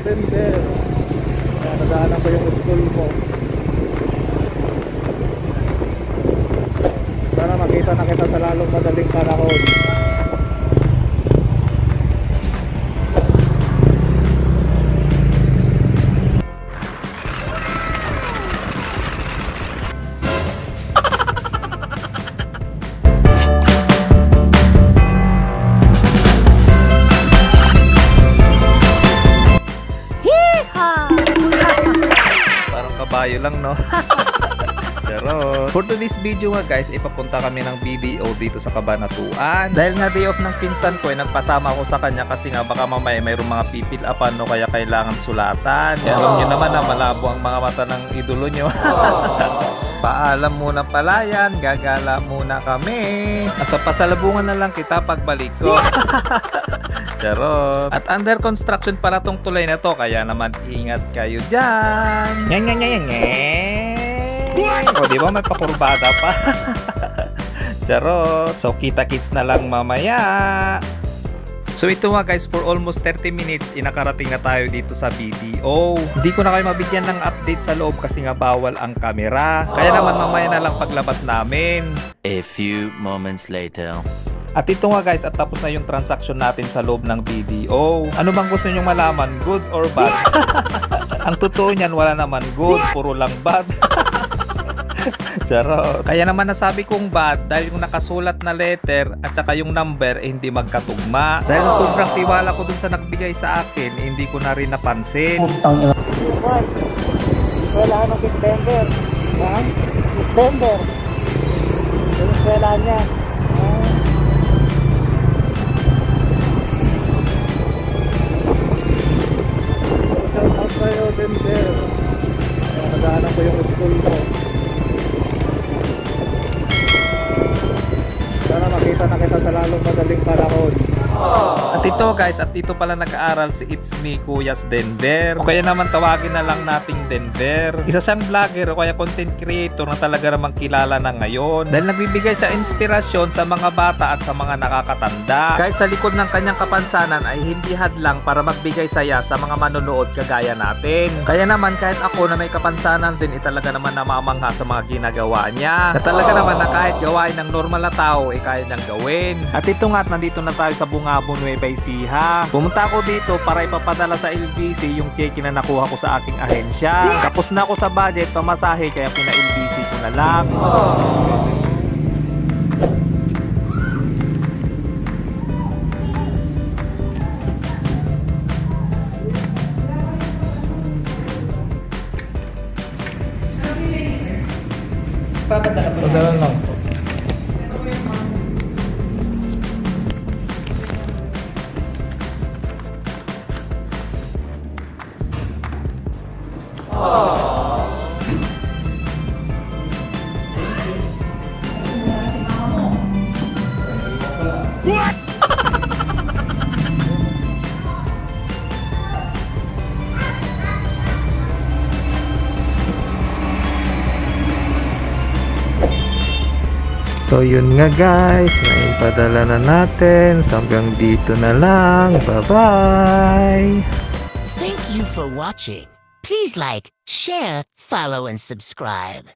Denver. Kaya nadaanan ko yung school mo. Sana makita na kita sa lalong madaling panahon. Kabayo lang, no? Pero for today's video nga guys, ipapunta kami ng BDO dito sa Cabanatuan. Dahil nga day off ng pinsan ko, nagpasama ako sa kanya kasi nga baka mamaya mayroong mga pipil-apan, no? Kaya kailangan sulatan. Alam nyo naman na malabo ang mga mata ng idolo nyo. Paalam muna pala yan, gagala muna kami. At pasalubungan na lang kita pagbalik ko. Charot. At under construction pala tong tulay na to, kaya naman ingat kayo dyan. O diba may pakurbada pa. Charot. So kita-kits na lang mamaya. So ito nga guys, for almost 30 minutes inakarating na tayo dito sa BDO. Hindi ko na kayo mabigyan ng update sa loob kasi nga bawal ang camera. Kaya naman mamaya na lang paglabas namin. A few moments later. At ito nga guys, at tapos na yung transaction natin sa loob ng BDO. Ano bang gusto nyong malaman? Good or bad? Ang totoo niyan, wala naman good, puro lang bad. Charot. Kaya naman nasabi kong bad dahil yung nakasulat na letter at saka yung number hindi magkatugma. Dahil sobrang tiwala ko dun sa nagbigay sa akin, hindi ko na rin napansin. Wala ng December. Ha? December. Yung eskwela niya. Shout out sa'yo, Denver. Nadaanan ko yung school mo. Sana makita na kita sa lalong madaling panahon. At ito guys, at dito pala nag-aaral si It's Me Kuyas Denver. O kaya naman tawagin na lang nating Denver. Isa siyang vlogger o kaya content creator na talaga namang kilala na ngayon. Dahil nagbibigay siya inspirasyon sa mga bata at sa mga nakakatanda. Kahit sa likod ng kanyang kapansanan ay hindi hadlang para magbigay saya sa mga manonood kagaya natin. Kaya naman kahit ako na may kapansanan din, talaga naman namamangha sa mga ginagawa niya. Na talaga naman na kahit gawain ng normal na tao, kaya niyang gawin. At ito nga, nandito na tayo sa Bungabon, Nueva Ecija. Pumunta ako dito para ipapadala sa LBC yung check na nakuha ko sa aking ahensya. Tapos na ako sa budget pamasahe, kaya pina-LBC ko na lang. Padala lang. So yun nga guys, naipadala na natin. So hanggang dito na lang. Bye-bye! Thank you for watching. Please like, share, follow, and subscribe.